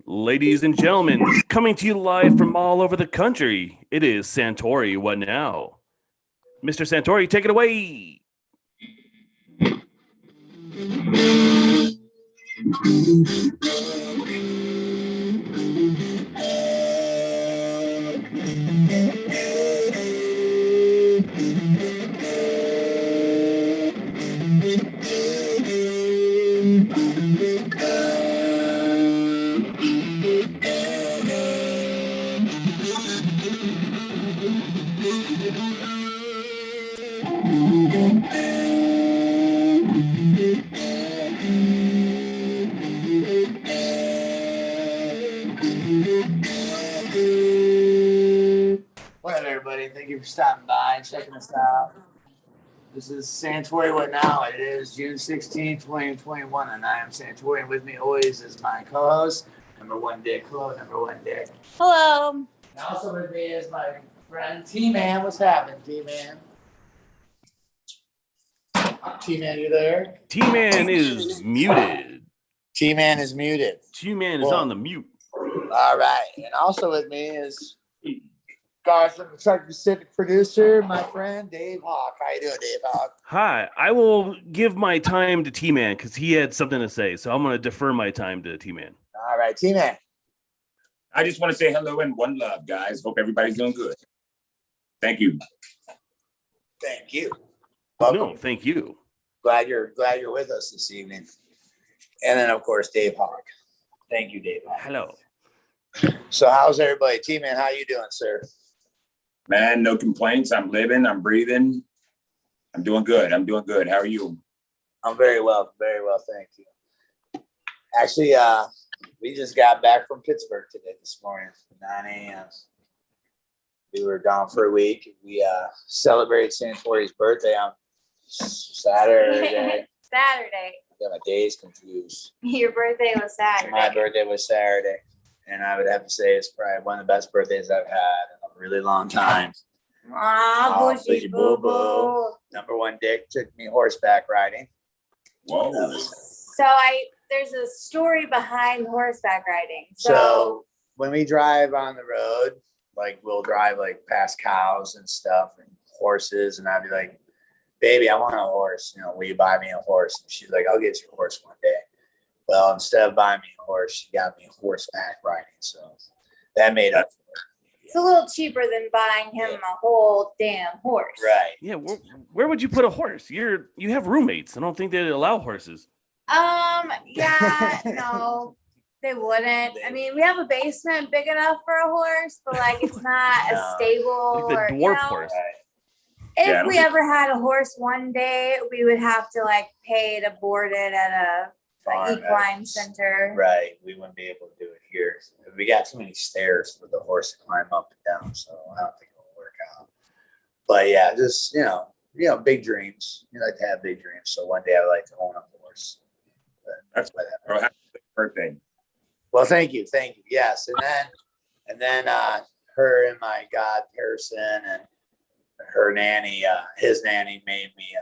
Ladies and gentlemen, coming to you live from all over the country, it is Santore. What now? Mr. Santore, take it away. What up, everybody? Thank you for stopping by and checking us out. This is Santore. What now? It is June 16th, 2021, and I am Santore. And with me always is my co-host, number one Dick. Hello, number one Dick. Hello. And also with me is my friend T-Man. What's happening, T-Man? T-Man, you there? T-Man is muted. T-Man is muted. T-Man is on the mute. All right. And also with me is Garth, the Truck Pacific producer, my friend Dave Hawk. How you doing, Dave Hawk? Hi, I will give my time to T-Man because he had something to say, so I'm going to defer my time to T-Man. All right, T-Man. I just want to say hello and one love, guys. Hope everybody's doing good. Thank you. Thank you. Welcome. No, thank you. Glad you're with us this evening. And then of course Dave Hawk. Thank you, Dave Hawk. Hello. So how's everybody? T-Man, how you doing, sir? Man, no complaints. I'm living. I'm breathing. I'm doing good. How are you? I'm very well, thank you. Actually, we just got back from Pittsburgh today this morning, 9 a.m. We were gone for a week. We celebrated Santori's birthday on Saturday. Saturday. I got my days confused. Your birthday was Saturday. My birthday was Saturday. And I would have to say it's probably one of the best birthdays I've had in a really long time. Aw, bushy boo boo. Number one Dick took me horseback riding. Whoa. So there's a story behind horseback riding. So when we drive on the road, like we'll drive like past cows and stuff and horses, and I'd be like, baby, I want a horse. Will you buy me a horse? And she's like, I'll get you a horse one day. Well, instead of buying me a horse, she got me horseback riding. So that made up for it. It's a little cheaper than buying him a whole damn horse. Right. Yeah, where would you put a horse? You have roommates. I don't think they'd allow horses. Yeah, no, they wouldn't. I mean, we have a basement big enough for a horse, but like it's not a stable Like the dwarf horse. If we ever had a horse one day, we would have to like pay to board it at an equine center. Right. We wouldn't be able to do it here. We got too many stairs for the horse to climb up and down, so I don't think it'll work out. But yeah, just big dreams. You like to have big dreams. So one day I'd like to own a horse. But That's whatever. happy birthday. Well, thank you. Yes, and then her and my god person and her nanny, his nanny made me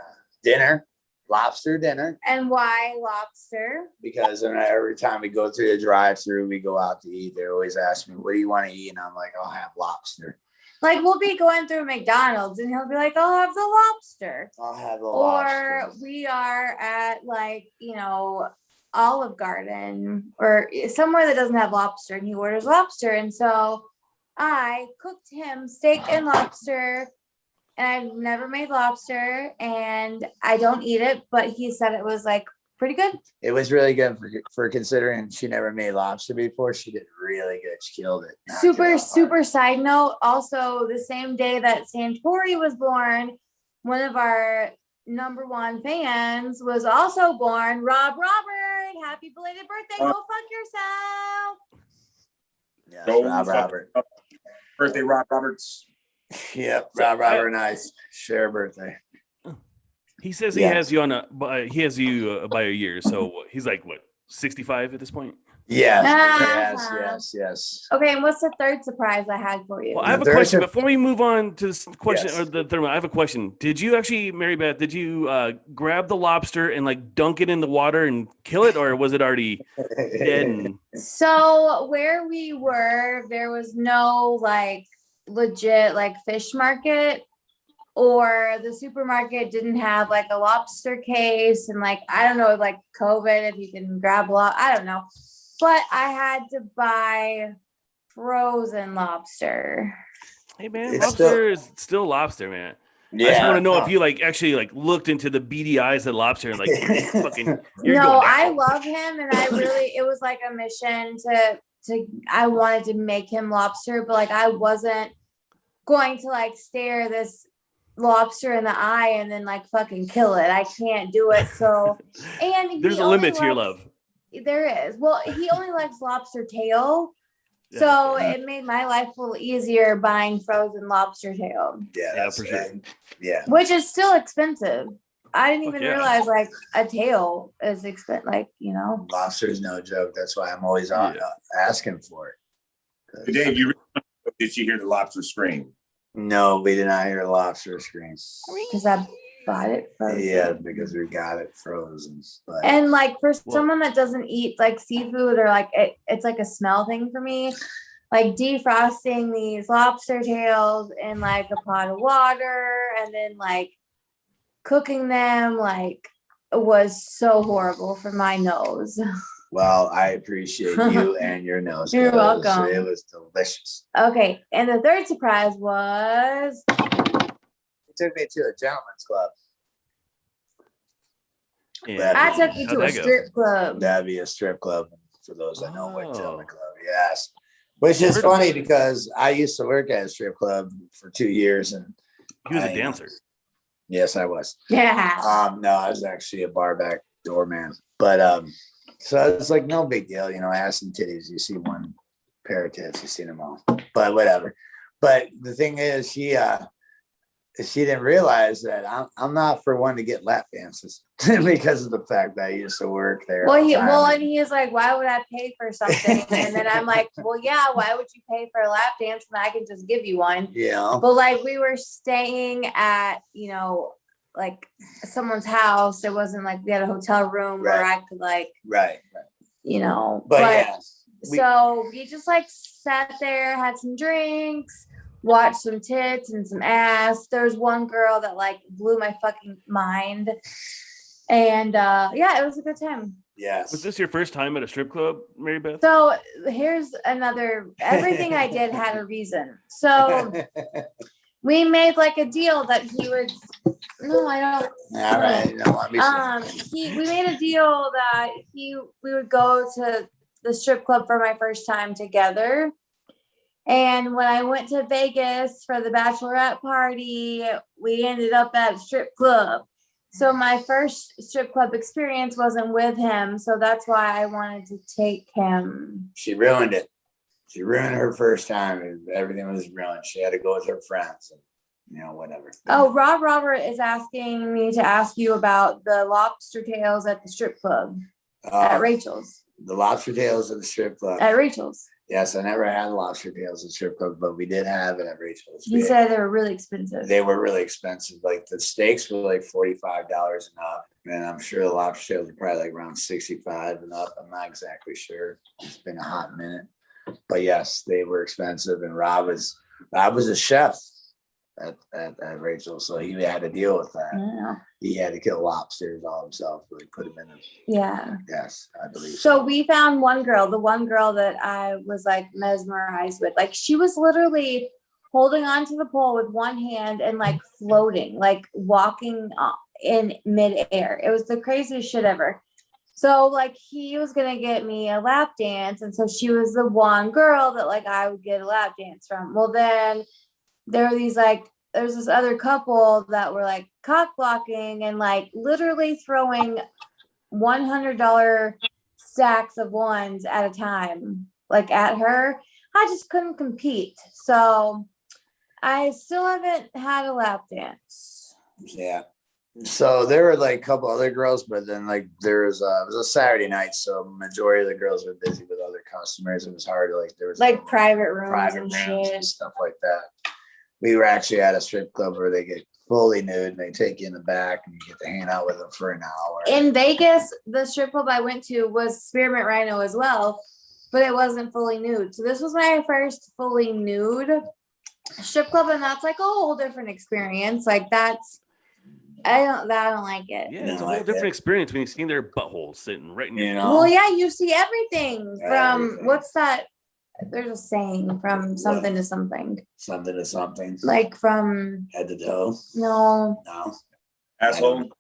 dinner. Lobster dinner. And why lobster? Because every time we go through the drive-through, we go out to eat. They always ask me, "What do you want to eat?" And I'm like, "I'll have lobster." Like we'll be going through McDonald's, and he'll be like, "I'll have the lobster." I'll have the lobster. lobster. Or we are at Olive Garden or somewhere that doesn't have lobster, and he orders lobster, and so I cooked him steak and lobster. And I've never made lobster, and I don't eat it, but he said it was like pretty good. It was really good for considering she never made lobster before. She did really good. She killed it. Super side note. Also, the same day that Santore was born, one of our number one fans was also born. Rob Robert, happy belated birthday! Go fuck yourself. Yeah, Rob Robert. Birthday, Rob Roberts. Yep, Rob Robert and I share a birthday. He says he has you by a year, so he's like what, 65 at this point? Yes, Uh-huh. yes. Okay, and what's the third surprise I had for you? Well, I have a There's question a- before we move on to this question Yes. or the third one. I have a question. Did you actually, Mary Beth? Did you grab the lobster and like dunk it in the water and kill it, or was it already dead? And So where we were, there was no like legit like fish market, or the supermarket didn't have like a lobster case, and like I don't know, like COVID, if you can grab I don't know, but I had to buy frozen lobster. hey, man, It's lobster is still lobster, man. I just want to know if you like actually like looked into the beady eyes of lobster and like fucking. You're No, going I down. love him, and I really, it was like a mission to I wanted to make him lobster, but like I wasn't going to like stare this lobster in the eye and then like fucking kill it. I can't do it. So, and There's he a only limit to your likes- love. There is. Well, he only likes lobster tail. Yeah. So it made my life a little easier buying frozen lobster tail, Yeah, for sure. Yeah. which is still expensive. I didn't Fuck even yeah. realize like a tail is expensive, like, you know. Lobster's no joke. That's why I'm always asking for it. 'Cause- Dave, did you hear the lobster scream? No, we did not hear lobster screams. Because I bought it frozen. Yeah, because we got it frozen. But And like for Well- someone that doesn't eat like seafood, or like it's like a smell thing for me. Like defrosting these lobster tails in like a pot of water and then like cooking them like was so horrible for my nose. well, I appreciate you and your nose. You're 'cause welcome. It was delicious. Okay, and the third surprise was It took me to a gentleman's club. And I took you how'd to a that go? strip club. That'd be a strip club for those that know what Oh. gentleman club. Yes. Which is Heard of funny it. because I used to work at a strip club for 2 years, and He was a I, dancer. yes, I was. Yeah. No, I was actually a bar back doorman. But so it's like no big deal, ass and titties. You see one pair of tits, you seen them all. But whatever. But the thing is, she didn't realize that I'm not for one to get lap dances because of the fact that I used to work there. Well, all the time. and he is like, why would I pay for something? And then I'm like, well, yeah, why would you pay for a lap dance when I can just give you one? Yeah. But like we were staying at, like someone's house. It wasn't like we had a hotel room where I could like, Right. but yes. so we just like sat there, had some drinks, watched some tits and some ass. There was one girl that like blew my fucking mind. And it was a good time. Yes. Was this your first time at a strip club, Mary Beth? So here's everything I did had a reason. So we made like a deal that he would, no, I don't. All right. No, let me see. We made a deal that we would go to the strip club for my first time together. And when I went to Vegas for the bachelorette party, we ended up at a strip club. So my first strip club experience wasn't with him. So that's why I wanted to take him. She ruined it. She ruined her first time, and everything was ruined. She had to go with her friends, and whatever. Oh, Robert is asking me to ask you about the lobster tails at the strip club at Rachel's. The lobster tails at the strip club. At Rachel's. Yes, I never had lobster tails at strip club, but we did have it at Rachel's. He said they were really expensive. They were really expensive. Like the steaks were like $45 and up, and I'm sure the lobster tails are probably like around 65 and up. I'm not exactly sure. It's been a hot minute, but yes, they were expensive. And Rob was a chef at Rachel's, so he had to deal with that. Yeah. He had to kill lobsters all himself, like put them in them. Yeah. Yes, I believe So we found the one girl that I was like mesmerized with. Like she was literally holding on to the pole with one hand and like floating, like walking in midair. It was the craziest shit ever. So like he was gonna get me a lap dance, and so she was the one girl that like I would get a lap dance from. Well, then there were there's this other couple that were like cock blocking and like literally throwing $100 stacks of ones at a time, like at her. I just couldn't compete. So I still haven't had a lap dance. Yeah. So there were like a couple other girls, but then like there was it was a Saturday night, so majority of the girls were busy with other customers. It was hard to like there was Like private rooms private and rooms shit. and stuff like that. We were actually at a strip club where they get fully nude and they take you in the back and you get to hang out with them for an hour. In Vegas, the strip club I went to was Spearmint Rhino as well, but it wasn't fully nude. So this was my first fully nude strip club, and that's like a whole different experience. Like I don't like it. Yeah, it's a No, whole I different get- experience when you see their buttholes sitting right in your You know? Well, yeah, you see everything from Everything. what's that? There's a saying from something to something. Something to something. Like from Head to toe. no No. Asshole.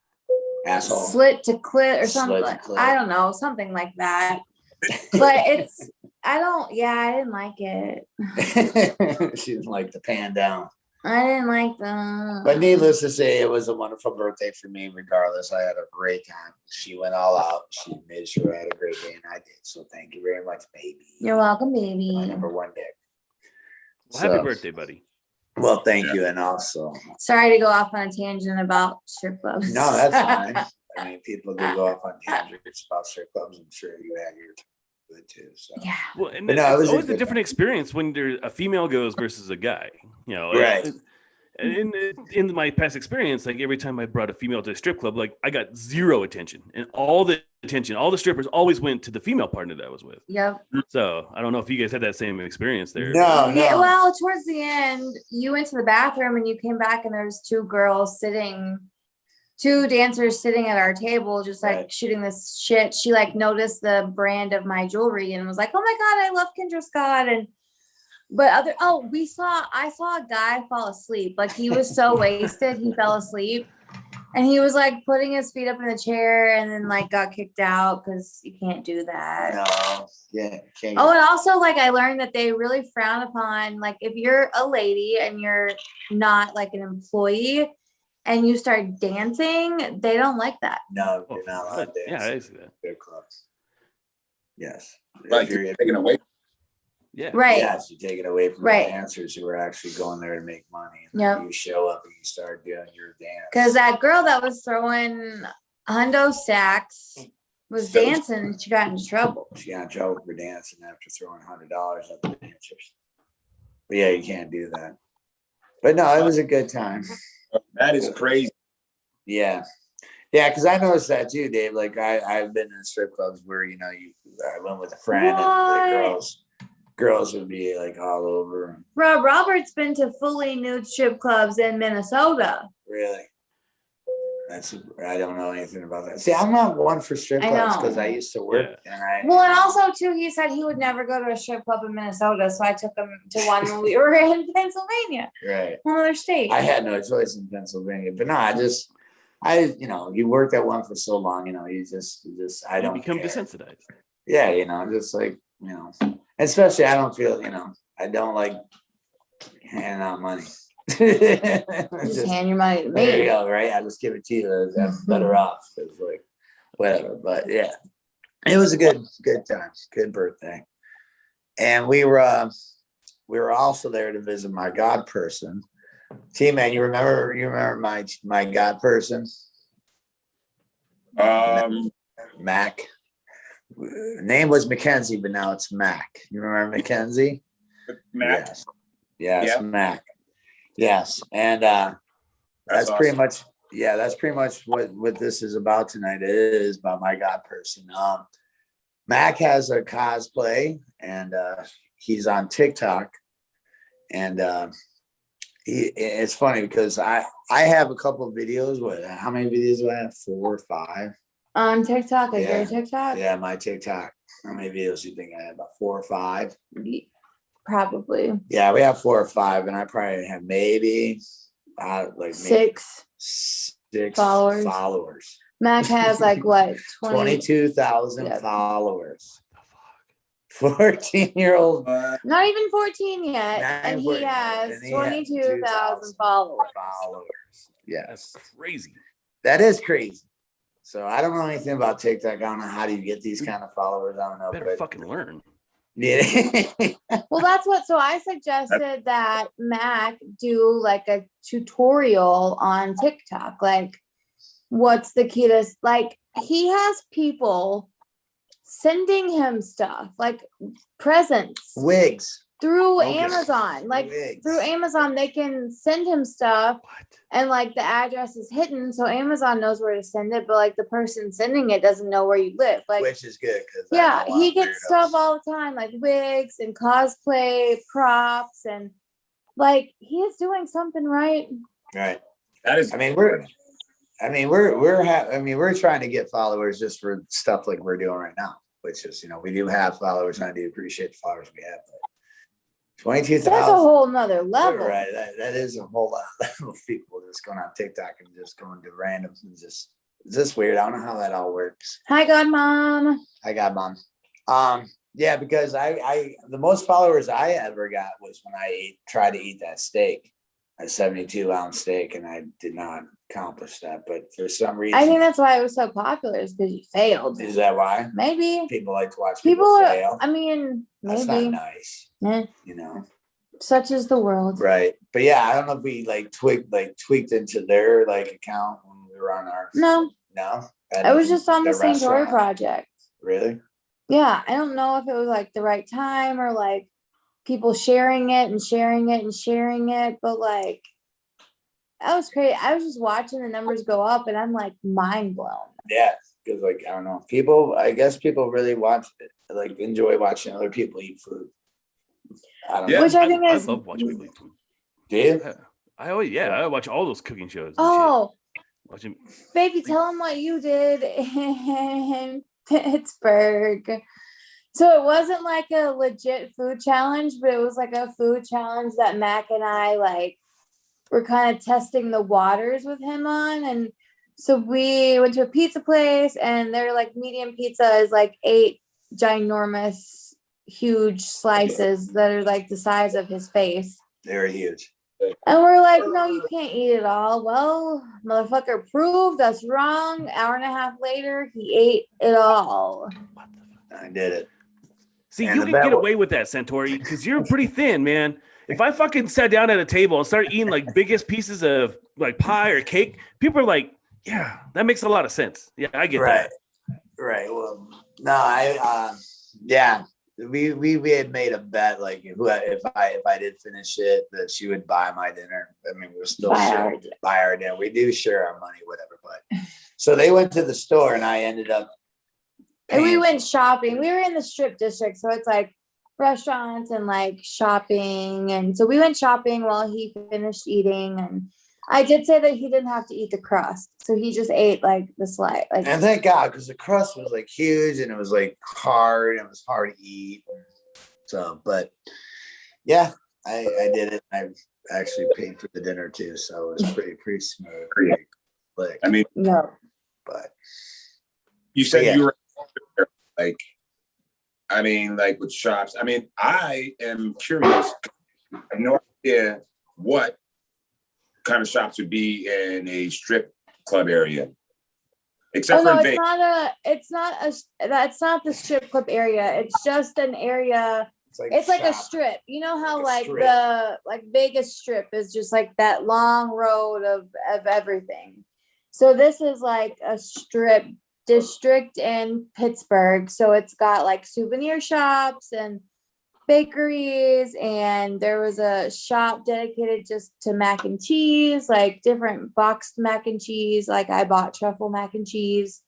Asshole. slit to clit or Slit something. to clit. I don't know, something like that. But I didn't like it. She didn't like the pan down. I didn't like them. But needless to say, it was a wonderful birthday for me. Regardless, I had a great time. She went all out. She made sure I had a great day, and I did. So thank you very much, baby. You're welcome, baby. My number one dick. Well, happy birthday, buddy. Well, thank you, and also Sorry to go off on a tangent about strip clubs. no, that's fine. I mean, people do go off on tangents about strip clubs. I'm sure you had your good too. So Yeah. Well, and But no, it it's was a always a good different time. experience when a female goes versus a guy. You know, Right. In my past experience, like every time I brought a female to a strip club, like I got zero attention, and all the strippers always went to the female partner that I was with. Yep. So I don't know if you guys had that same experience there. no, Yeah, no. well, towards the end, you went to the bathroom and you came back and there's two dancers sitting at our table, just like Right. shooting this shit. She like noticed the brand of my jewelry and was like, "Oh my god, I love Kendra Scott." And I saw a guy fall asleep. Like he was so wasted, he fell asleep. And he was like putting his feet up in the chair and then like got kicked out because you can't do that. No, yeah, can't. Oh, and also like I learned that they really frown upon like if you're a lady and you're not like an employee and you start dancing, they don't like that. No, Oh, you're not allowed to yeah, I dance. see that. Good clubs. Yes. Like If you're- you're taking away. Yeah. Right. Yes, you take it away from Right. the dancers who are actually going there to make money. And Yep. then you show up and you start doing your dance. Because that girl that was throwing hundo stacks was dancing, she got into trouble. She got in trouble for dancing after throwing $100 at the dancers. But yeah, you can't do that. But no, it was a good time. That is crazy. Yeah. Yeah, because I noticed that too, Dave. Like I've been in strip clubs where, you know, I went with a friend and the girls would be like all over. Rob Robert's been to fully nude strip clubs in Minnesota. Really? I don't know anything about that. See, I'm not one for strip I clubs know. because I used to work and Well, and also too, he said he would never go to a strip club in Minnesota, so I took him to one when we were in Pennsylvania, right. another state. I had no choice in Pennsylvania, but no, you know, you worked at one for so long, you know, I You don't become care. desensitized. Yeah, you know, just like, you know, especially I don't feel, you know, I don't like handing out money. Just hand your money to There you me. go, right? I just give it to you. I'm better off. It's like whatever. But yeah, it was a good time. Good birthday. And we were also there to visit my god person. T-Man, you remember my god person? Mac. Name was Mackenzie, but now it's Mac. You remember Mackenzie? Mac. Yes, Yeah. Mac. Yes. And that's awesome. pretty much what this is about tonight. It is about my god person. Mac has a cosplay and he's on TikTok. And it's funny because I have a couple of videos. How many videos do I have? 4 or 5? On TikTok, like Yeah. your TikTok? Yeah, my TikTok. How many videos do you think I have? About 4 or 5? Probably. Yeah, we have 4 or 5, and I probably have maybe like 6 6 followers. followers. Mac has like what? 22,000 Yep. followers. 14-year-old Not even 14 yet. Not And even 14, he has and he has 22,000 followers. followers. That's Yes, crazy. that is crazy. So I don't know anything about TikTok. I don't know how do you get these kind of followers. I don't know. Better But fucking learn. yeah. Well, so I suggested that Mac do like a tutorial on TikTok. Like what's the key to, like, he has people sending him stuff like presents Wigs. through Okay. Amazon. Like Wigs. through Amazon, they can send him stuff What? and like the address is hidden, so Amazon knows where to send it, but like the person sending it doesn't know where you live. Like, Which is good because yeah, he gets stuff all the time, like wigs and cosplay props, and like he is doing something right. Right. That is. I mean, we're trying to get followers just for stuff like we're doing right now, which is, we do have followers, and I do appreciate the followers we have. But 22,000. That's a whole nother level. Right. That is a whole lot of people just going on TikTok and just going to randoms and just, it's just weird. I don't know how that all works. Hi, Godmom. I got mom. Yeah, because I the most followers I ever got was when I tried to eat that steak, a 72-ounce steak, and I did not accomplish that. But for some reason, I think that's why it was so popular, is because you failed. is that why? Maybe People like to watch people fail. I mean, That's maybe. not nice. Eh, such is the world. Right. But yeah, I don't know if we tweaked into their account when we were on our. No, No. I was just on the Santore restaurant. project. Really? Yeah, I don't know if it was like the right time or like people sharing it and sharing it and sharing it, but like that was crazy. I was just watching the numbers go up and I'm like mind blown. Yeah, because I don't know, I guess people really watch it, enjoy watching other people eat food. I don't know. Which I think I is love watching people eat food. Do you? Yeah. I watch all those cooking shows. And oh, shit. Watching. baby, tell them what you did in Pittsburgh. So it wasn't like a legit food challenge, but it was like a food challenge that Mac and I were kind of testing the waters with him on. And so we went to a pizza place, and their medium pizza is 8 ginormous, huge slices that are the size of his face. They're huge. And we're like, no, you can't eat it all. Well, motherfucker proved us wrong. Hour and a half later, he ate it all. I did it. See, And you the can bet get wa- away with that, Santori, because you're pretty thin, man. If I fucking sat down at a table and started eating biggest pieces of pie or cake, people are like, yeah, that makes a lot of sense. Yeah, I get Right. that. Right. Well, no, yeah. We had made a bet if I did finish it, that she would buy my dinner. I mean, we're still buy our dinner. We do share our money, whatever. But so they went to the store, and I ended up. And we went shopping. We were in the strip district, so it's restaurants and shopping. And so we went shopping while he finished eating. And I did say that he didn't have to eat the crust, so he just ate the slice. And thank God, because the crust was huge, and it was hard, and it was hard to eat. So, but yeah, I did it. I actually paid for the dinner too, so it was pretty smooth. Pretty slick. I mean, no, but you said yeah. you were with shops. I mean, I am curious. I have no idea what kind of shops would be in a strip club area. Except for Vegas. That's not the strip club area. It's just an area. It's like a strip. You know how the Vegas Strip is just that long road of everything. So this is a strip district in Pittsburgh. So it's got souvenir shops and bakeries, and there was a shop dedicated just to mac and cheese, different boxed mac and cheese. I bought truffle mac and cheese.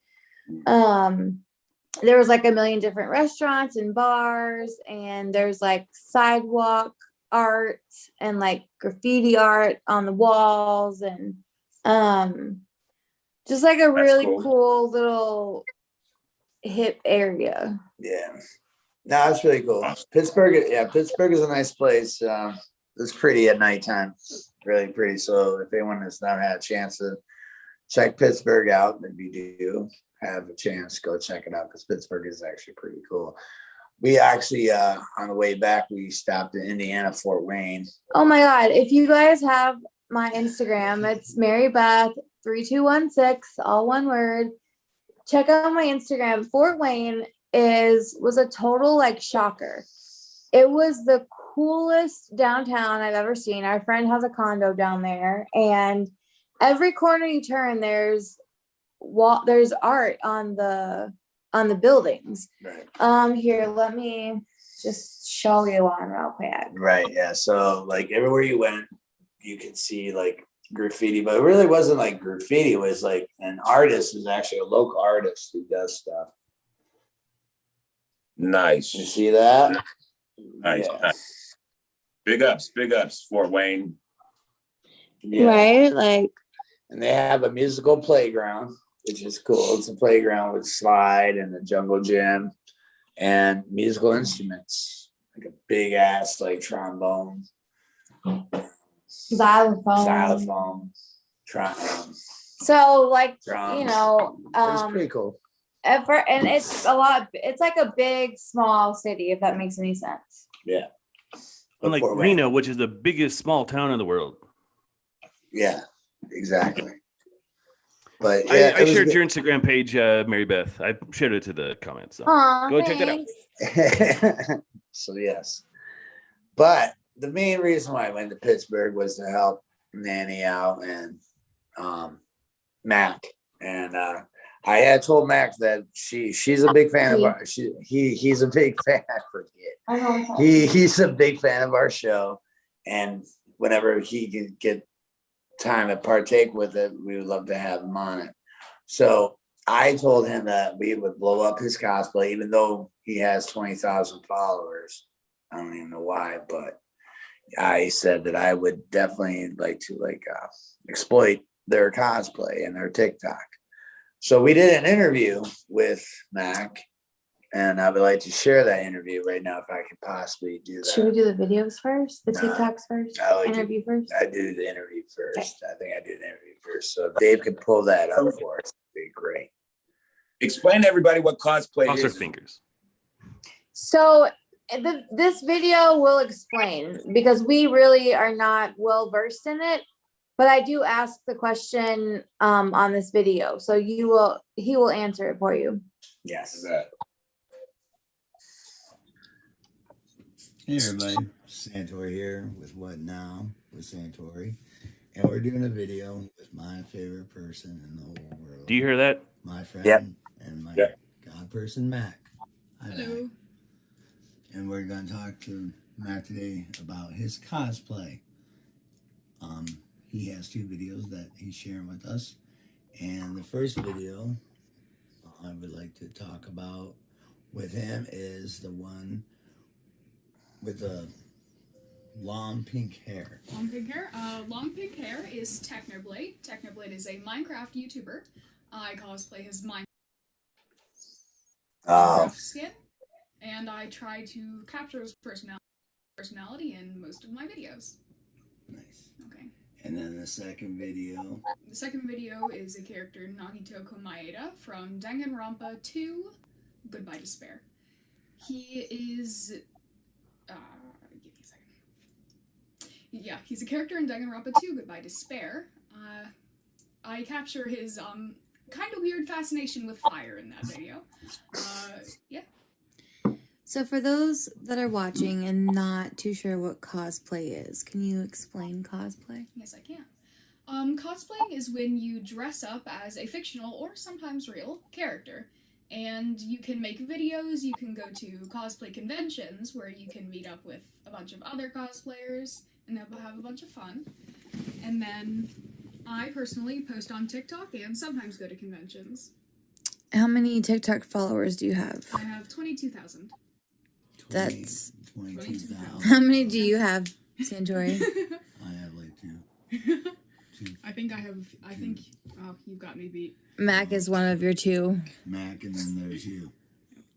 There was 1 million different restaurants and bars, and there's sidewalk art and graffiti art on the walls, and just a really cool little hip area. Yeah. No, it's really cool. Pittsburgh is a nice place. It's pretty at nighttime. Really pretty. So if anyone has not had a chance to check Pittsburgh out, maybe do have a chance, go check it out, because Pittsburgh is actually pretty cool. We actually on the way back, we stopped in Indiana, Fort Wayne. Oh my God. If you guys have my Instagram, it's MaryBeth3216, all one word. Check out my Instagram. Fort Wayne was a total shocker. It was the coolest downtown I've ever seen. Our friend has a condo down there, and every corner you turn, there's there's art on the buildings. Right. Here, let me just show you one real quick. Right. Yeah. So like everywhere you went, you could see like graffiti, but it really wasn't like graffiti. It was like an artist is actually a local artist who does stuff. Nice. You see that? Nice. Yeah. Nice. Big ups, Fort Wayne. Yeah. Right? Like, And they have a musical playground, which is cool. It's a playground with slide and a jungle gym and musical instruments, like a big ass like trombone, xylophone, so like, drums. you know, It's pretty cool. and it's a lot. It's like a big, small city, if that makes any sense. Yeah. Unlike Reno, which is the biggest small town in the world. Yeah, exactly. But yeah, I shared your Instagram page, Mary Beth. I shared it to the comments. So go check it out. So yes. But the main reason why I went to Pittsburgh was to help Nanny out and Mac. And I had told Mac that she's a big fan of our he's a big fan. I forget. He's a big fan of our show. And whenever he can get time to partake with it, we would love to have him on it. So I told him that we would blow up his cosplay, even though he has 20,000 followers. I don't even know why, but I said that I would definitely like to exploit their cosplay and their TikTok. So we did an interview with Mac, and I would like to share that interview right now if I could possibly do that. Should we do the videos first? The TikToks first? Interview first? I do the interview first. Okay. I think I do the interview first. So if Dave could pull that up for us, it'd be great. Explain to everybody what cosplay Cross our is. fingers. So this video will explain, because we really are not well versed in it, but I do ask the question on this video, so he will answer it for you. Yes. Hey everybody, Santore here with What Now with Santore, and we're doing a video with my favorite person in the whole world. Do you hear that? My friend and my god person, Mac. Hi, hello. Mac. And we're going to talk to Mac today about his cosplay. He has 2 videos that he's sharing with us, and the first video I would like to talk about with him is the one with the long pink hair. Long pink hair? Long pink hair is Technoblade. Technoblade is a Minecraft YouTuber. I cosplay his Minecraft skin, and I try to capture his personality in most of my videos. Nice. Okay. And then the second video. The second video is a character Nagitoko Maeda from Danganronpa 2, Goodbye Despair. He is... give me a second. Yeah, he's a character in Danganronpa 2, Goodbye Despair. I capture his kind of weird fascination with fire in that video. Yeah. So for those that are watching and not too sure what cosplay is, can you explain cosplay? Yes, I can. Cosplaying is when you dress up as a fictional or sometimes real character. And you can make videos, you can go to cosplay conventions where you can meet up with a bunch of other cosplayers and have a bunch of fun. And then I personally post on TikTok and sometimes go to conventions. How many TikTok followers do you have? I have 22,000. That's 22,000. How many do you have, Santore? I have like 2. I think you've got me beat. Mac is one of your 2. Mac, and then there's you.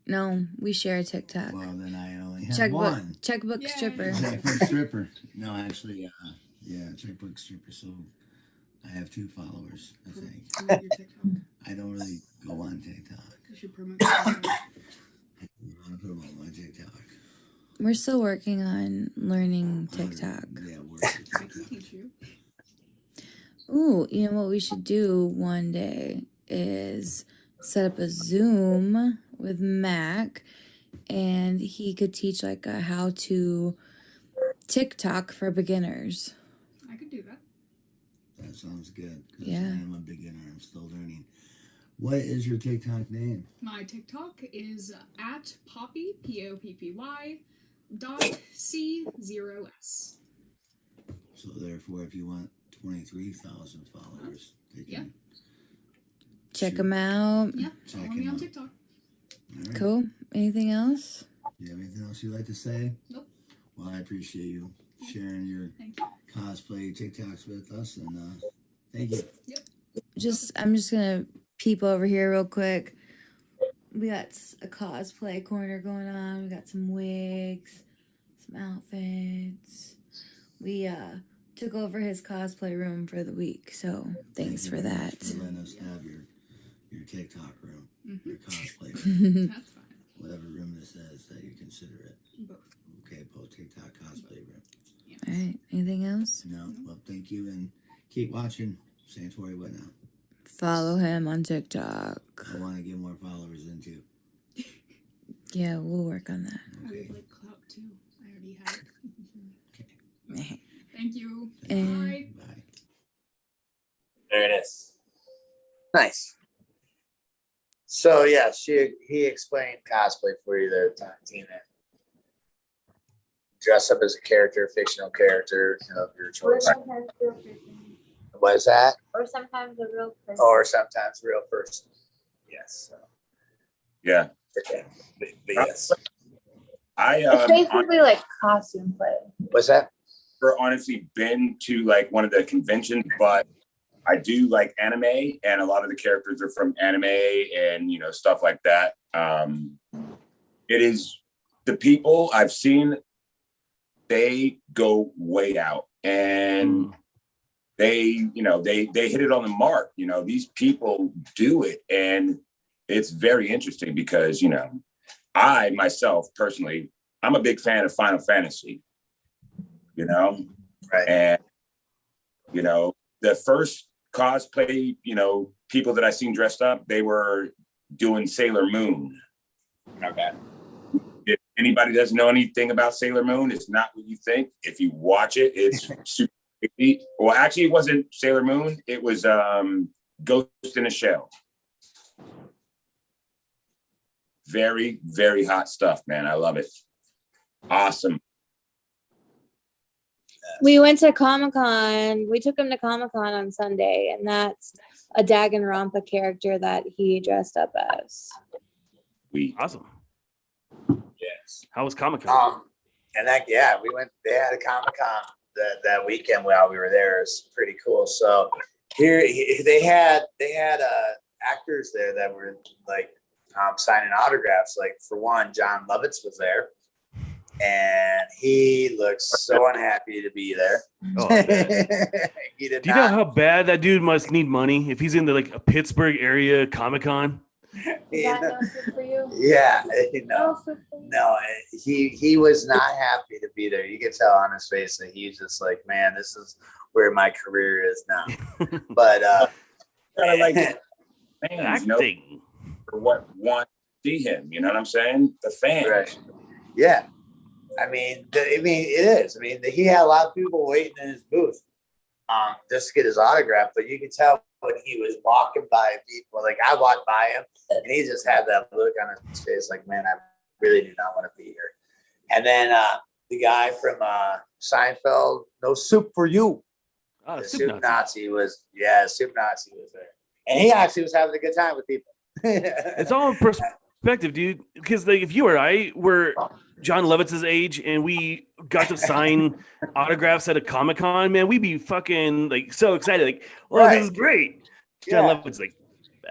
No, we share a TikTok. Well, then I only have 1. Checkbook Yay. stripper. Checkbook stripper. No, actually, checkbook stripper. So I have 2 followers, I think. Promote your TikTok. I don't really go on TikTok. You should promote your TikTok. I want to promote my TikTok. We're still working on learning TikTok. Yeah, we're I can teach you. Ooh, you know what we should do one day is set up a Zoom with Mac, and he could teach like a how to TikTok for beginners. I could do that. That sounds good. 'Cause Yeah. I am a beginner. I'm still learning. What is your TikTok name? My TikTok is at Poppy POPPY .C0S. So therefore, if you want 23,000 followers, they can Check them out. Yeah, Check follow me him on out. TikTok. All right. Cool. Anything else? Do you have anything else you'd like to say? Nope. Well, I appreciate you sharing your Thank you. cosplay TikToks with us, and thank you. I'm just gonna peep over here real quick. We got a cosplay corner going on. We got some wigs, some outfits. We took over his cosplay room for the week, so thanks Thank for you very much that. for letting us have your TikTok room, your cosplay room, Mm-hmm. That's fine. whatever room this is that you consider it. Both. Okay, both TikTok cosplay room. Yeah. All right. Anything else? No, well, thank you, and keep watching Santore. What now? Follow him on TikTok. I want to get more followers in too. Yeah, we'll work on that. I Okay. would like clout too. I already have it. Okay. Thank you. And- Bye. Bye. There it is. Nice. So yeah, he explained cosplay for you there, Tina. Dress up as a character, fictional character of your choice. What is that? Or sometimes a real person. Or sometimes a real person. Yes. So, Yeah. okay. But yes. I It's basically like costume play. What's that? never honestly been to like one of the conventions, but I do like anime, and a lot of the characters are from anime and stuff like that. It is the people I've seen, they go way out, and they hit it on the mark. These people do it, and it's very interesting because I myself personally, I'm a big fan of Final Fantasy. Right. And the first cosplay, people that I seen dressed up, they were doing Sailor Moon. Okay. If anybody doesn't know anything about Sailor Moon, it's not what you think. If you watch it, it's super creepy. Well, actually, it wasn't Sailor Moon. It was Ghost in a Shell. Very, very hot stuff, man. I love it. Awesome. We went to Comic-Con. We took him to Comic-Con on Sunday, and that's a Danganronpa character that he dressed up as. Awesome. Yes. How was Comic-Con? And we went. They had a Comic-Con that weekend while we were there. It's pretty cool. So they had actors there that were like signing autographs. Like for one, John Lovitz was there. And he looks so unhappy to be there. Oh, He did do you know how bad that dude must need money if he's in like a Pittsburgh area Comic-Con? Is that no soup for you? Yeah, No soup for you? no, he was not happy to be there. You could tell on his face that he's just like, man, this is where my career is now. But Kind of like fans, Acting. for what want to see him. You know what I'm saying? The fans. right. Yeah. I mean, it is. I mean, he had a lot of people waiting in his booth just to get his autograph. But you could tell when he was walking by people, like I walked by him, and he just had that look on his face, like, man, I really do not want to be here. And then the guy from Seinfeld, no soup for you. Oh, The Soup Soup Nazi. Nazi was there, and he actually was having a good time with people. It's all in perspective, dude. Because like, if you or I were John Lovitz's age and we got to sign autographs at a Comic-Con, man, we'd be fucking like so excited. Like, well, Right. this is great. John Lovitz's like,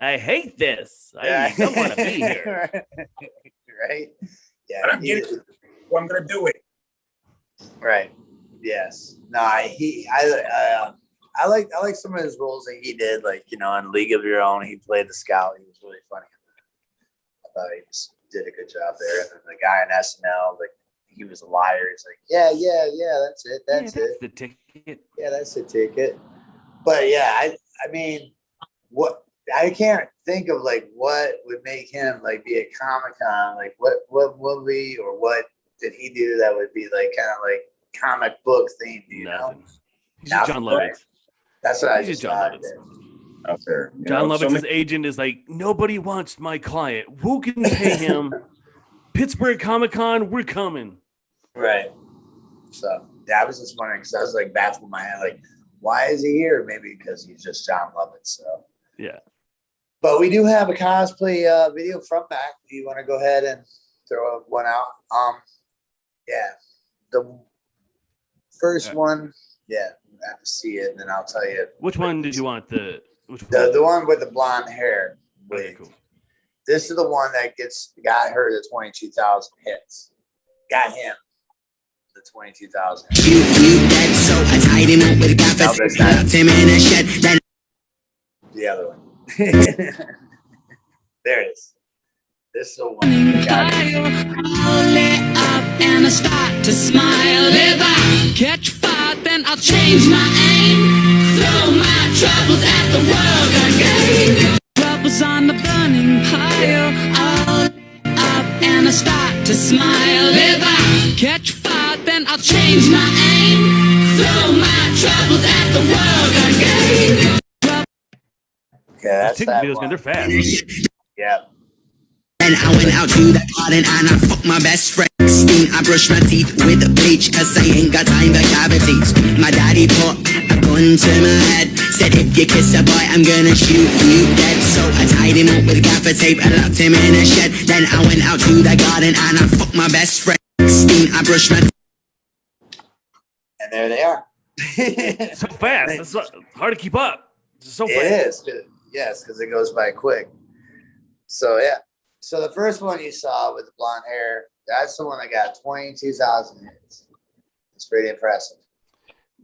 I hate this. I don't want to be here. Right? Yeah. But I'm getting well, I'm gonna do it. Right. Yes. No, I like some of his roles that he did, like, in League of Your Own, he played the scout. He was really funny. I thought he just did a good job there. And then the guy on SNL, like, he was a liar. He's like, yeah, that's it. That's it. The ticket. Yeah, that's the ticket. But yeah, I mean, what I can't think of like what would make him like be a Comic-Con. Like what movie or what did he do that would be like kind of like comic book themed? Nothing. He's Nothing, just John right? Lovitz. That's what I He's just just John thought. Lovitz. out there. You John know? So Lovitz's agent is like, nobody wants my client. Who can pay him? Pittsburgh Comic-Con, we're coming. Right. So yeah, I was just wondering because I was like baffled in my head, like, why is he here? Maybe because he's just John Lovitz. So Yeah. but we do have a cosplay video from Mac. Do you want to go ahead and throw one out? Yeah. The first one, yeah, I have to see it, and then I'll tell you. Which one did you want? The one with the blonde hair. Okay, cool. This is the one that got her the 22,000 hits. Got him the 22,000. So I tied him up with gaffers, locked him in a shed. Then the other one. There it is. This is the one. I'll lit up and I start to smile. If I catch fire, then I'll change my aim. Throw my troubles at the world again. Troubles on the burning pile. I'll lit up and I start to smile. If I catch fire, then I'll change my aim. Throw my troubles at the world again. Okay, that's TikTok that videos, man, one. they're fast. Yeah. And I went out to the garden and I fucked my best friend. I brushed my teeth with bleach cause I ain't got time for cavities. My daddy put a gun to my head, said if you kiss a boy I'm gonna shoot you dead. So I tied him up with gaffer tape and locked him in a shed. Then I went out to the garden and I fucked my best friend. I brushed my And there they are. So fast. It's hard to keep up. It's so fast. It is. Yes, because it goes by quick. So yeah. So the first one you saw with the blonde hair, that's the one that got 22,000 hits. It's pretty impressive.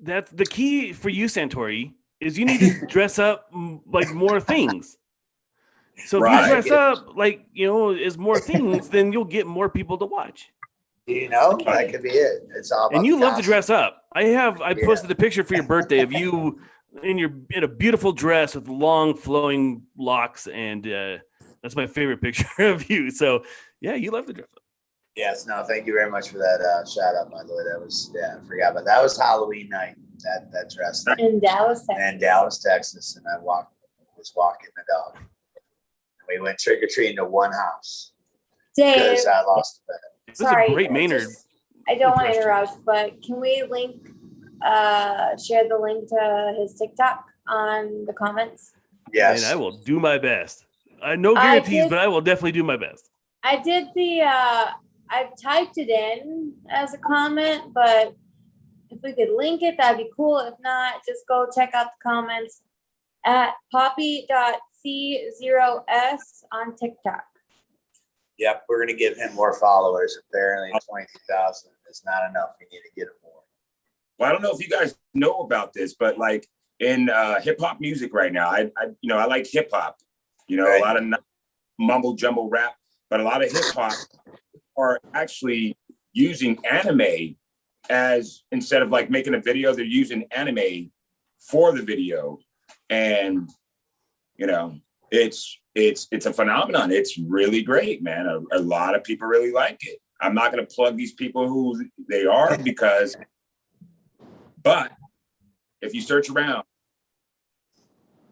That's the key for you, Santori, is you need to dress up like more things. So if you dress up like, as more things, then you'll get more people to watch. That could be it. It's all about and you love to costume. dress up. I posted a picture for your birthday of you in a beautiful dress with long flowing locks, and that's my favorite picture of you. So yeah, you love to dress up. Yes, no, thank you very much for that shout out, by the way. That was, I forgot, but that was Halloween night, that dress. In Dallas, Texas. In Dallas, Texas, and I was walking the dog. And we went trick-or-treating to one house Dave, because I lost the bet. This sorry, is a great Maynard. I don't want to impression. interrupt, but can we share the link to his TikTok on the comments? Yes. And I will do my best. No guarantees, but I will definitely do my best. I did I typed it in as a comment, but if we could link it, that'd be cool. If not, just go check out the comments at poppy.c0s on TikTok. Yep, we're going to give him more followers. Apparently 22,000 is not enough. We need to get him more. Well, I don't know if you guys know about this, but like in hip hop music right now, I like hip hop. Right. A lot of mumble jumble rap, but a lot of hip hop are actually using anime as, instead of like making a video, they're using anime for the video. And, it's a phenomenon. It's really great, man. A lot of people really like it. I'm not going to plug these people who they are but if you search around,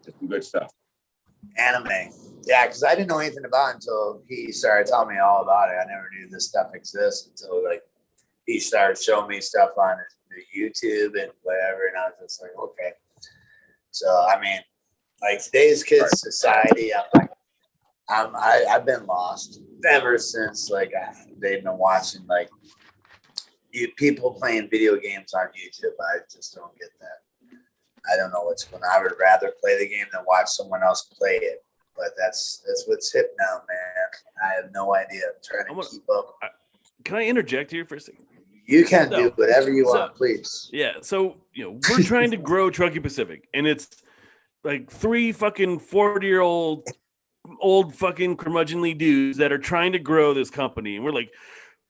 there's some good stuff. Anime. Yeah, because I didn't know anything about it until he started telling me all about it. I never knew this stuff exists until he started showing me stuff on the YouTube and whatever, and I was just like, okay. So I mean, today's kids society, I've been lost ever since they've been watching people playing video games on YouTube. I just don't get that. I don't know what's going on. I would rather play the game than watch someone else play it. But that's what's hip now, man. I have no idea. I'm trying to keep up. Can I interject here for a second? You can do whatever you want, please. Yeah. So, we're trying to grow Truckee Pacific, and it's like 3 fucking 40-year-old old fucking curmudgeonly dudes that are trying to grow this company. And we're like,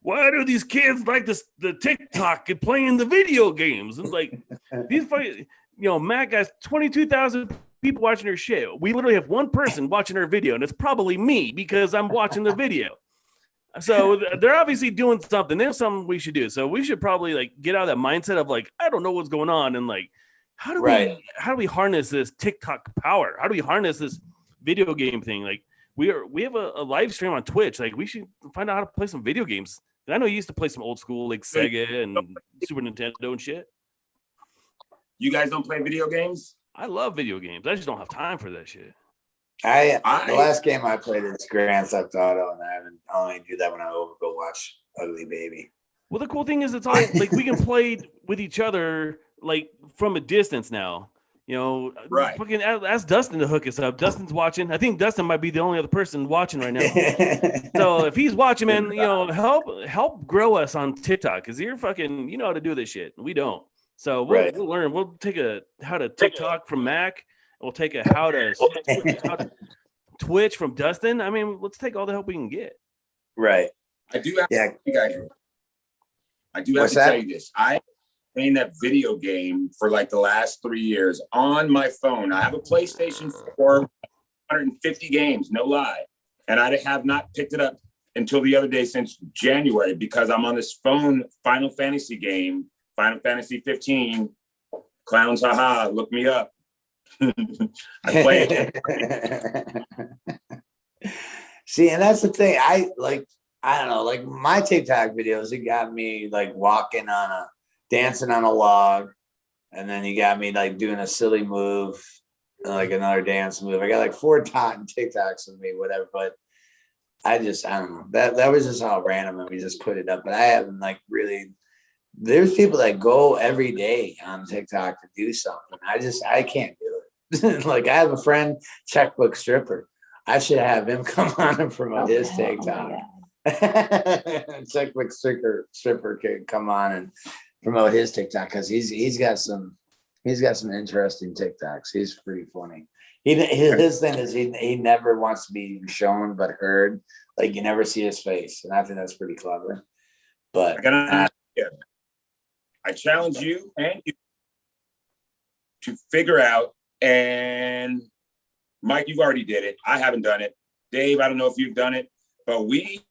why do these kids like the TikTok and playing the video games? And these fucking, Matt got 22,000 people watching her shit. We literally have one person watching her video, and it's probably me because I'm watching the video. So they're obviously doing something. There's something we should do. So we should probably get out of that mindset of I don't know what's going on, and how do Right. we harness this TikTok power? How do we harness this video game thing? Like we have a live stream on Twitch. Like we should find out how to play some video games. I know you used to play some old school like Sega and Super Nintendo and shit. You guys don't play video games? I love video games. I just don't have time for that shit. The last game I played is Grand Theft Auto, and I only do that when I go watch Ugly Baby. Well, the cool thing is it's all like we can play with each other like from a distance now. You know, Right. Fucking ask Dustin to hook us up. Dustin's watching. I think Dustin might be the only other person watching right now. So if he's watching, man, you know, help grow us on TikTok because you're fucking, you know how to do this shit. We don't. So we'll learn. We'll take a how to TikTok from Mac. We'll take a how to Twitch from Dustin. I mean, let's take all the help we can get. Right. I do have you guys. I do have What's to that? tell you this. I playing that video game for like the last 3 years on my phone. I have a PlayStation 4, 150 games, no lie. And I have not picked it up until the other day since January because I'm on this phone Final Fantasy game, Final Fantasy 15. Clowns, haha, look me up. I play it. See, and that's the thing. I don't know, like my TikTok videos, it got me like dancing on a log, and then you got me like doing a silly move, like another dance move. I got like 4 TikToks of me, whatever. But I don't know. That was just how random, and we just put it up. But I haven't like really. There's people that go every day on TikTok to do something. I can't do it. Like I have a friend, checkbook stripper. I should have him come on and promote his TikTok. Checkbook stripper can come on and promote his TikTok because he's got some interesting TikToks. He's pretty funny. His thing is he never wants to be shown but heard. Like you never see his face, and I think that's pretty clever. But I challenge you and you to figure out, and Mike, you've already did it. I haven't done it. Dave, I don't know if you've done it, but we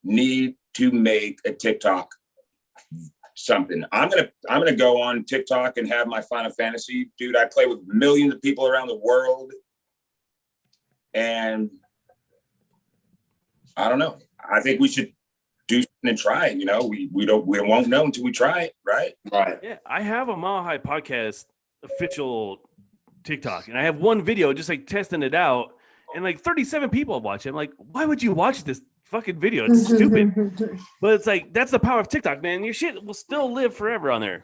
need to make a TikTok something. I'm gonna go on TikTok and have my Final Fantasy. Dude, I play with millions of people around the world. And I don't know. I think we should do something and try it. You know, we won't know until we try it, right? Right. Yeah, I have a Mile High Podcast official TikTok, and I have one video just like testing it out, and like 37 people watch it. I'm like, why would you watch this fucking video? It's stupid. But it's like that's the power of TikTok, man. Your shit will still live forever on there.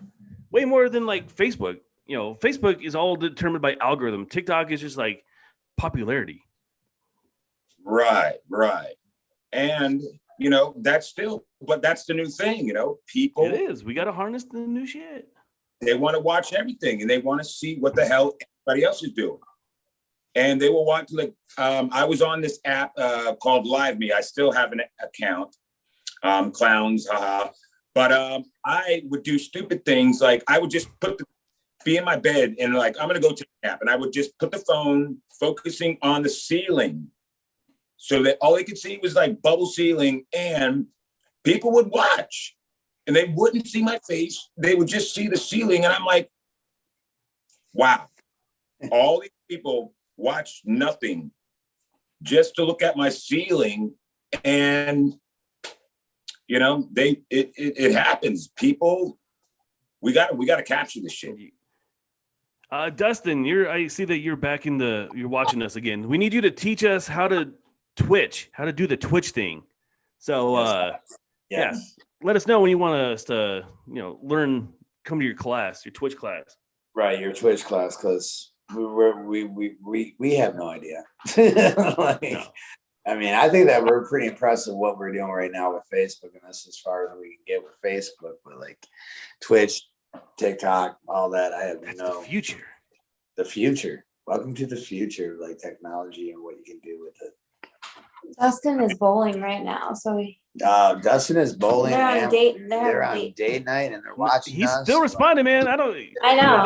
Way more than like Facebook. You know, Facebook is all determined by algorithm. TikTok is just like popularity. Right. And you know, that's the new thing, you know. People, it is. We got to harness the new shit. They want to watch everything and they want to see what the hell everybody else is doing. And they will watch, like, I was on this app called Live Me. I still have an account, clowns, haha. But I would do stupid things. Like I would just be in my bed and like, I'm going to go to the app, and I would just put the phone focusing on the ceiling so that all they could see was like bubble ceiling, and people would watch and they wouldn't see my face. They would just see the ceiling. And I'm like, wow, all these people watch nothing just to look at my ceiling. And, you know, it happens. People, we got to capture this shit. Dustin, I see that you're watching us again. We need you to teach us how to Twitch, how to do the Twitch thing. So, yeah, let us know when you want us to, you know, come to your class, your Twitch class. Right, your Twitch class, because we have no idea. No. I mean, I think that we're pretty impressed with what we're doing right now with Facebook, and that's as far as we can get with Facebook. But like Twitch, TikTok, all that, I have no. The future. The future. Welcome to the future, like technology and what you can do with it. Dustin is bowling right now, so Dustin is bowling. They're on date. They're on date night, and they're watching. He's us. still responding, man. I know.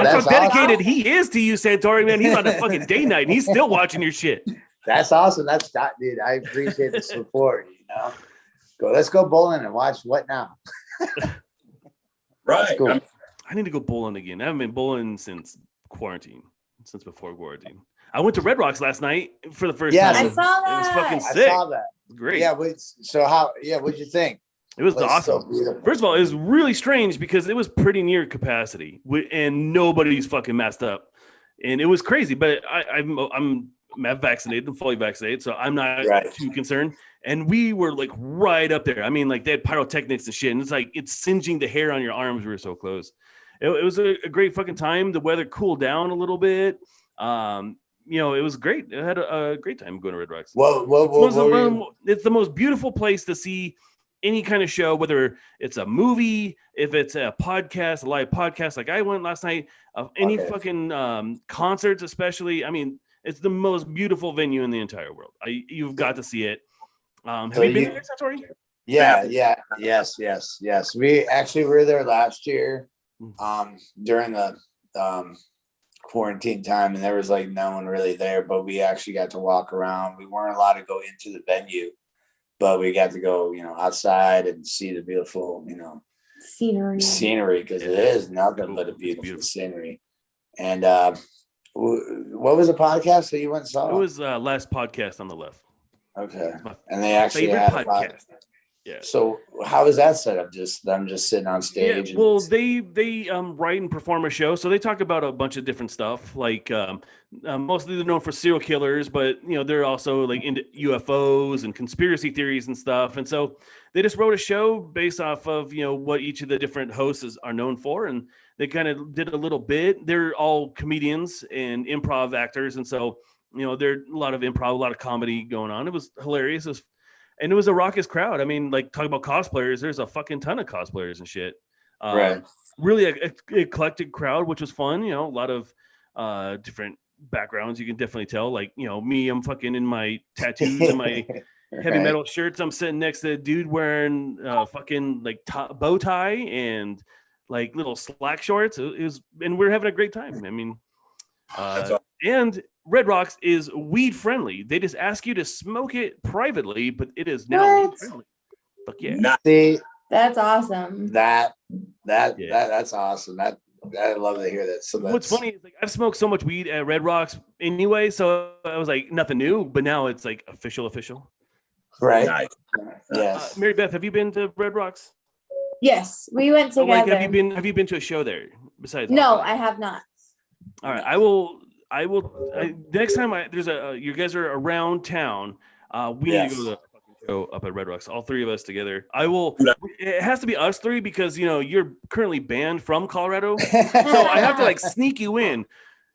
That's how dedicated he is to you, Santore, man. He's on a fucking date night, and he's still watching your shit. That's awesome. Dude. I appreciate the support. You know, let's go bowling and watch What Now. Right. Cool. I need to go bowling again. I haven't been bowling since before quarantine. I went to Red Rocks last night for the first Yeah, time. I saw It was fucking that. I sick. saw that. Great. Yeah. What'd you think? It was Place is so awesome. beautiful. First of all, it was really strange because it was pretty near capacity and nobody's fucking messed up. And it was crazy, but I'm vaccinated. I'm fully vaccinated, so I'm not too concerned. And we were like right up there. I mean, like they had pyrotechnics and shit. And it's like it's singeing the hair on your arms. We were so close. It was a great fucking time. The weather cooled down a little bit. It was great. I had a great time going to Red Rocks. It's the most beautiful place to see any kind of show, whether it's a movie, if it's a podcast, a live podcast. Like I went last night, any fucking concerts, especially. I mean, it's the most beautiful venue in the entire world. You've got to see it. Have you been there, Santore? Yeah. Yes. We actually were there last year, during the quarantine time, and there was like no one really there, but we actually got to walk around. We weren't allowed to go into the venue, but we got to go, outside and see the beautiful, scenery, because it is nothing but a beautiful scenery. And what was the podcast that you went and saw? It was Last Podcast on the Left. Okay, and they actually had a podcast. Yeah. So how is that set up? I'm just sitting on stage. Yeah, well, they write and perform a show, so they talk about a bunch of different stuff. Like mostly they're known for serial killers, but they're also like into UFOs and conspiracy theories and stuff. And so they just wrote a show based off of what each of the different hosts are known for, and they kind of did a little bit. They're all comedians and improv actors, and so there's a lot of improv, a lot of comedy going on. It was hilarious. And it was a raucous crowd. I mean, like talking about cosplayers, there's a fucking ton of cosplayers and shit. Right. Really eclectic crowd, which was fun. A lot of different backgrounds. You can definitely tell. Like, me, I'm fucking in my tattoos and my heavy metal shirts. I'm sitting next to a dude wearing fucking like bow tie and like little slack shorts. And we're having a great time. I mean, and Red Rocks is weed friendly. They just ask you to smoke it privately, but it is now weed friendly. Fuck yeah! See, that's awesome. That's awesome. I love to hear that. So what's funny is like I've smoked so much weed at Red Rocks anyway, so I was like nothing new. But now it's like official. Right. Nice. Yes. Mary Beth, have you been to Red Rocks? Yes, we went together. Have you been to a show there besides? No, I have not. All right, I will. Next time you guys are around town, we need to go to the fucking show up at Red Rocks. All three of us together. I will. It has to be us three because you're currently banned from Colorado, so I have to like sneak you in.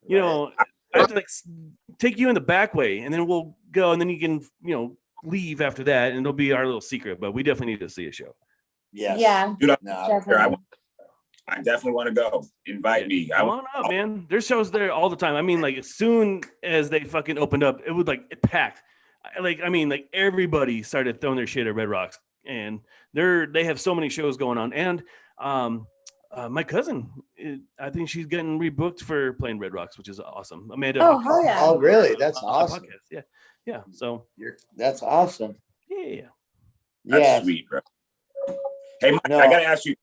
I have to like take you in the back way, and then we'll go, and then you can leave after that, and it'll be our little secret. But we definitely need to see a show. Yes. Yeah. Dude, I definitely want to go. Invite me. Come on up, man. There's shows there all the time. I mean, like as soon as they fucking opened up, it was like packed. Like everybody started throwing their shit at Red Rocks, and they have so many shows going on. And my cousin, I think she's getting rebooked for playing Red Rocks, which is awesome. Amanda. Oh, hell yeah. Oh, really? That's awesome. Yeah. So that's awesome. Yeah. That's sweet, bro. Hey, Mike, I gotta ask you.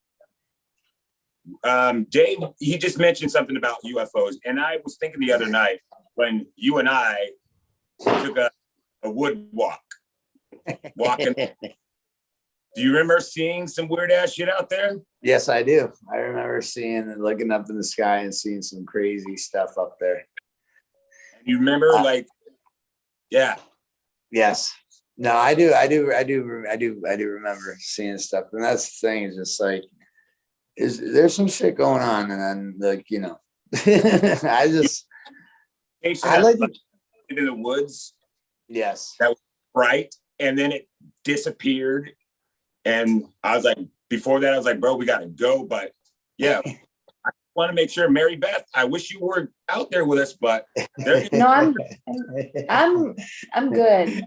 Dave, he just mentioned something about UFOs, and I was thinking the other night when you and I took a wood walking. Do you remember seeing some weird ass shit out there? Yes, I do. I remember seeing and looking up in the sky and seeing some crazy stuff up there. You remember, yeah. Yes. No, I do remember seeing stuff, and that's the thing. Is just like, there's some shit going on, and then I like into the woods. Yes, that was bright, and then it disappeared, and I was like, before that, I was like, bro, we gotta go, but yeah. I want to make sure, Mary Beth, I wish you were out there with us, but no, I'm good.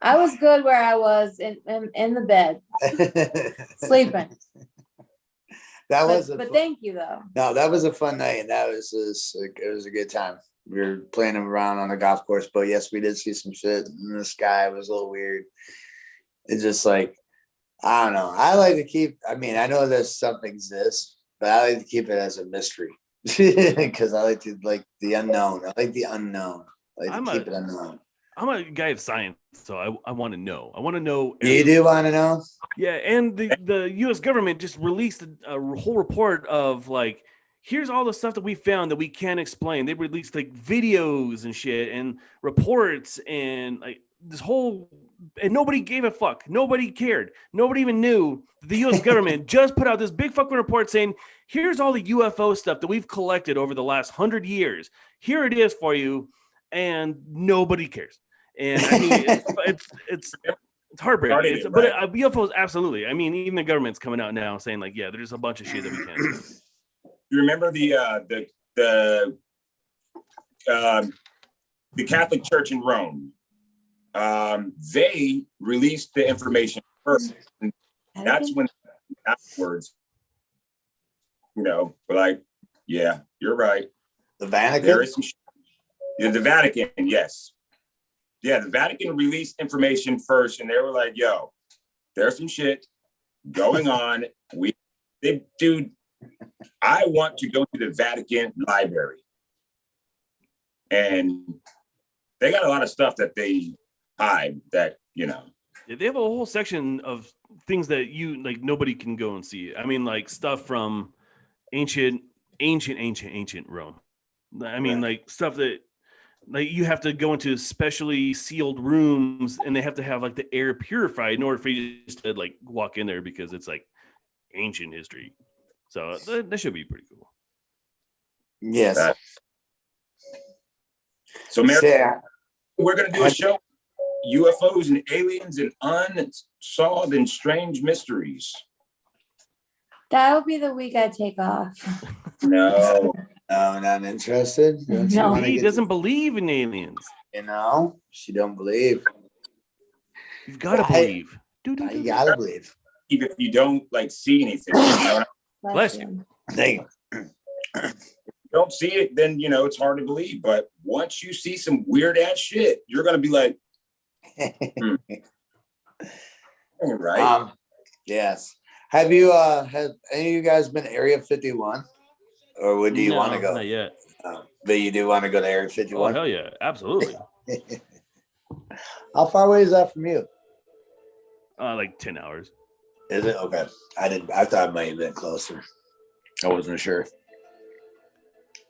I was good where I was in the bed, sleeping. But thank you though. No, that was a fun night, and it was a good time. We were playing around on the golf course, but yes, we did see some shit in the sky. It was a little weird. It's just like, I don't know. I like to keep. I mean, I know that stuff exists, but I like to keep it as a mystery because I like the unknown. I like the unknown. I like to keep it unknown. I'm a guy of science, so I want to know. I want to know. You do want to know? Yeah, and the U.S. government just released a whole report of like, here's all the stuff that we found that we can't explain. They released like videos and shit and reports and like this whole, and nobody gave a fuck. Nobody cared. Nobody even knew. The U.S. government just put out this big fucking report saying, here's all the UFO stuff that we've collected over the last 100 years. Here it is for you, and nobody cares. And I mean, it's heartbreaking. But UFOs, absolutely. I mean, even the government's coming out now saying like, yeah, there's a bunch of shit that we can't explain. You remember the Catholic Church in Rome? They released the information first. And that's when afterwards, we're like, yeah, you're right. The Vatican? There is some the Vatican, yes. Yeah, the Vatican released information first, and they were like, yo, there's some shit going on. Dude, I want to go to the Vatican library. And they got a lot of stuff that they hide that, They have a whole section of things that nobody can go and see. I mean, like stuff from ancient Rome. I mean, like stuff that like you have to go into specially sealed rooms and they have to have like the air purified in order for you just to like walk in there because it's like ancient history. So that should be pretty cool. Yes. So, Mary, we're going to do a show, UFOs and aliens and unsolved and strange mysteries. That would be the week I take off. No. No, not interested. No. He doesn't believe in aliens. She don't believe. You've got to believe. You gotta believe. Even if you don't like see anything, Bless you. Thank you. Don't see it, then it's hard to believe. But once you see some weird ass shit, you're gonna be like, right? Yes. Have you have any of you guys been to Area 51? Or do you want to go? Not yet. But you do want to go to Area 51? Oh, hell yeah. Absolutely. How far away is that from you? Like 10 hours. Is it? Okay. I thought it might have been closer. I wasn't sure.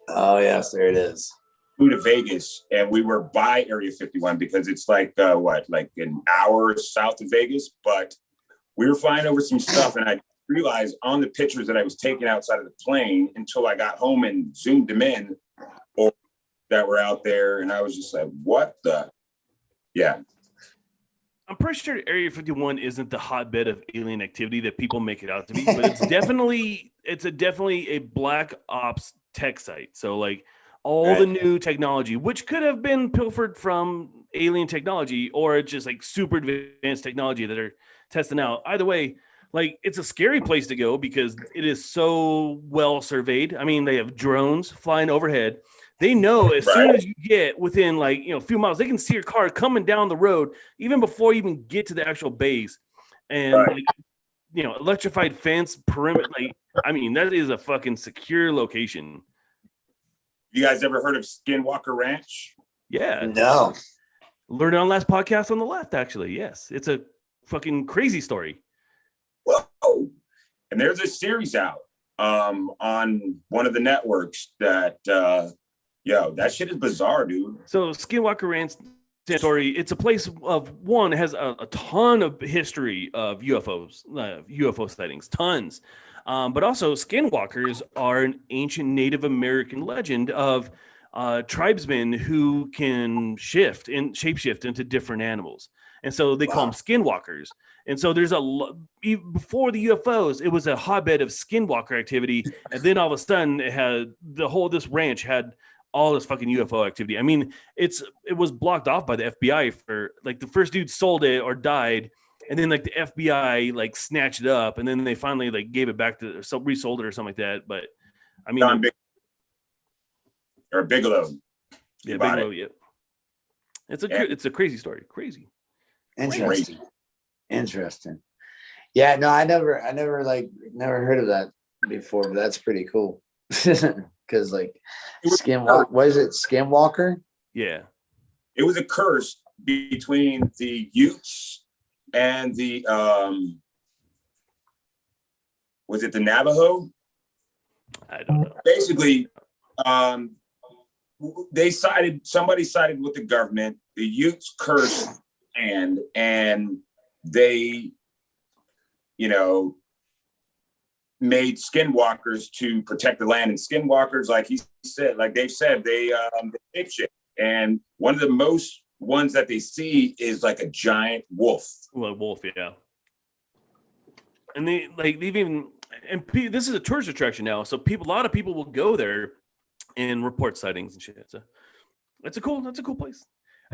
Oh, yes, there it is. Flew to Vegas and we were by Area 51 because it's like like an hour south of Vegas, but we were flying over some stuff and I realized on the pictures that I was taking outside of the plane until I got home and zoomed them in or that were out there. And I was just like, what the? Yeah. I'm pretty sure Area 51 isn't the hotbed of alien activity that people make it out to be, but it's definitely a black ops tech site. So like all the new technology, which could have been pilfered from alien technology or just like super advanced technology that are testing out. Either way, like it's a scary place to go because it is so well surveyed. I mean, they have drones flying overhead. They know as soon as you get within like, a few miles, they can see your car coming down the road even before you even get to the actual base. And like, electrified fence perimeter. Like, I mean, that is a fucking secure location. You guys ever heard of Skinwalker Ranch? Yeah. No. Learned it on last podcast on the left, actually. Yes. It's a fucking crazy story. Whoa. And there's a series out on one of the networks that that shit is bizarre, dude. So Skinwalker Ranch story, it's a place of one, it has a ton of history of UFO sightings, tons. But also skinwalkers are an ancient Native American legend of tribesmen who can shapeshift into different animals. And so they call them skinwalkers. And so there's before the UFOs, it was a hotbed of skinwalker activity. And then all of a sudden it had this ranch had all this fucking UFO activity. I mean, it was blocked off by the FBI for like the first dude sold it or died. And then like the FBI like snatched it up and then they finally like gave it back to resold it or something like that. But I mean, Bigelow. Yeah, Bigelow. Yeah. It's a crazy story. Crazy. Interesting. Yeah, no, I never heard of that before, but that's pretty cool. Because like Skinwalker, what is it? Skinwalker? Yeah. It was a curse between the Utes and the was it the Navajo? I don't know. Basically, somebody sided with the government. The Utes cursed and they, you know, made skinwalkers to protect the land. And skinwalkers, like he said, like they've said, they shape shit. And one of the most ones that they see is like a giant wolf. Well, wolf, yeah. And they've even, this is a tourist attraction now, so a lot of people will go there and report sightings and shit. So that's a cool place.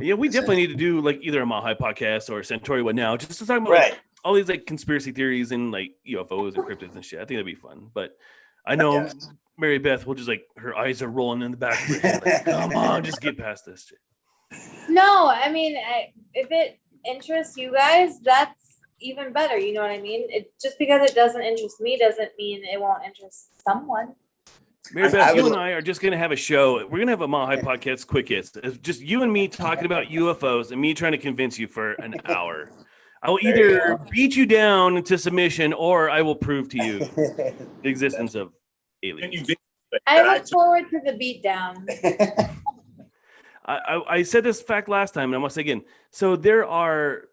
Yeah, we definitely need to do like either a Mile High podcast or Santore What Now, just to talk about like, all these like conspiracy theories and like UFOs and cryptids and shit. I think that'd be fun. But I know Mary Beth will just like, her eyes are rolling in the back of her head. Like, come on, just get past this shit. No, I mean, if it interests you guys, that's even better. You know what I mean? It just because it doesn't interest me doesn't mean it won't interest someone. Mary Beth, you and I are just going to have a show. We're going to have a Mile High podcast quick hits. It's just you and me talking about UFOs and me trying to convince you for an hour. I will either beat you down into submission or I will prove to you the existence of aliens. I look forward to the beatdown. I said this fact last time, and I must say again. So there are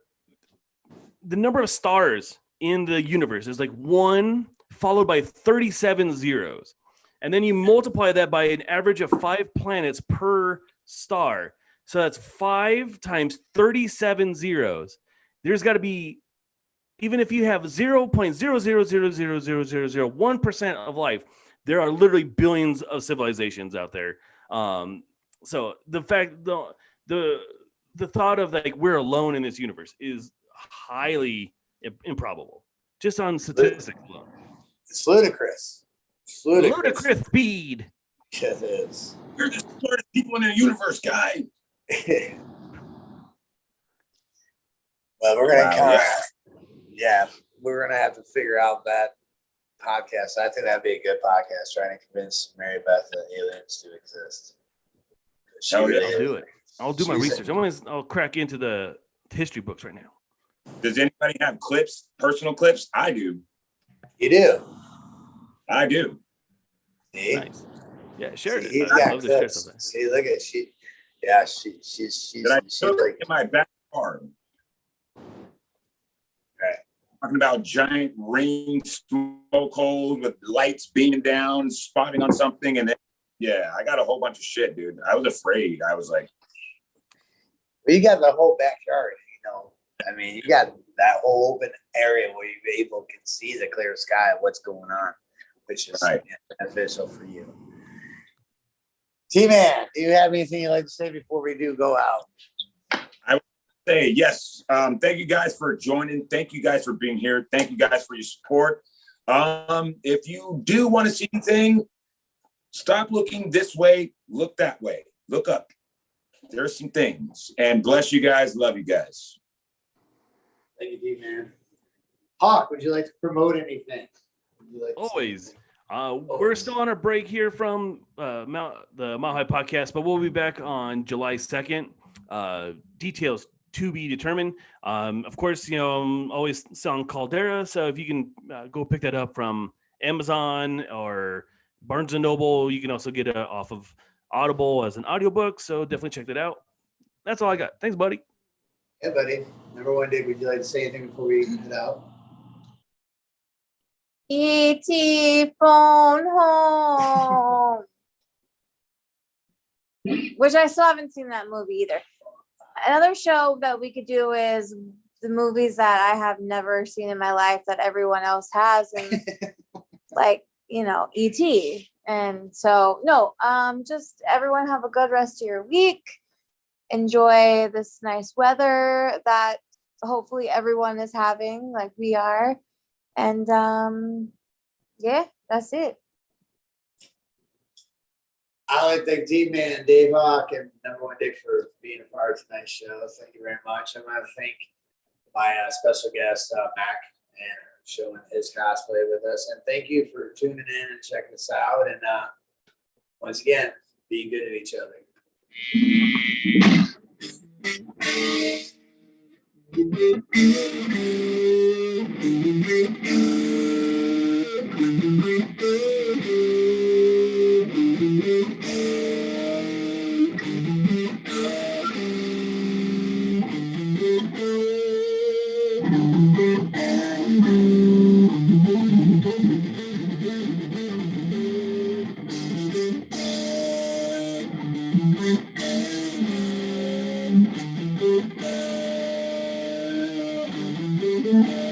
the number of stars in the universe is like 1 followed by 37 zeros. And then you multiply that by an average of 5 planets per star. So that's 5 times 37 zeros. There's got to be, even if you have 0.000000001% of life, there are literally billions of civilizations out there. So the fact, the thought of like we're alone in this universe is highly improbable, just on statistics alone. It's ludicrous. Ludicrous speed. It is. You're the smartest people in the universe, guy. Well, we're gonna we're gonna have to figure out that podcast. I think that'd be a good podcast, trying to convince Mary Beth that aliens do exist. I'll do it. I'll do my research. I'll crack into the history books right now. Does anybody have clips, personal clips? I do. You do? I do. See? Nice. Yeah, share it. He's got clips. See, look at she's like in my backyard. Talking about giant rain smoke holes with lights beaming down, spotting on something, and then I got a whole bunch of shit, dude. I was afraid. I was like, well, you got the whole backyard, you know. I mean, you got that whole open area where you can see the clear sky of what's going on, which is beneficial for you. T-Man, do you have anything you'd like to say before we do go out? I would say yes. Thank you guys for joining. Thank you guys for being here. Thank you guys for your support. If you do want to see anything, stop looking this way, look that way, look up. There's some things. And bless you guys. Love you guys. Thank you, D-Man. Hawk, would you like to promote anything? Always. We're still on our break here from the Mile High podcast, but we'll be back on July 2nd. Details to be determined. Of course, you know, I'm always selling Caldera, so if you can go pick that up from Amazon or Barnes & Noble, you can also get it off of Audible as an audiobook, so definitely check that out. That's all I got. Thanks, buddy. Yeah, buddy. Number one, Dick, would you like to say anything before we head out? E.T. phone home. Which I still haven't seen that movie either. Another show that we could do is the movies that I have never seen in my life that everyone else has, and like, you know, E.T. And so, just everyone have a good rest of your week. Enjoy this nice weather that hopefully everyone is having, like we are. And that's it. I like to thank D-Man, Dave Hawk, and number one Dick for being a part of tonight's show. Thank you very much. I want to thank my special guest, Mac, and showing his cosplay with us. And thank you for tuning in and checking us out. And once again, be good to each other. Thank you.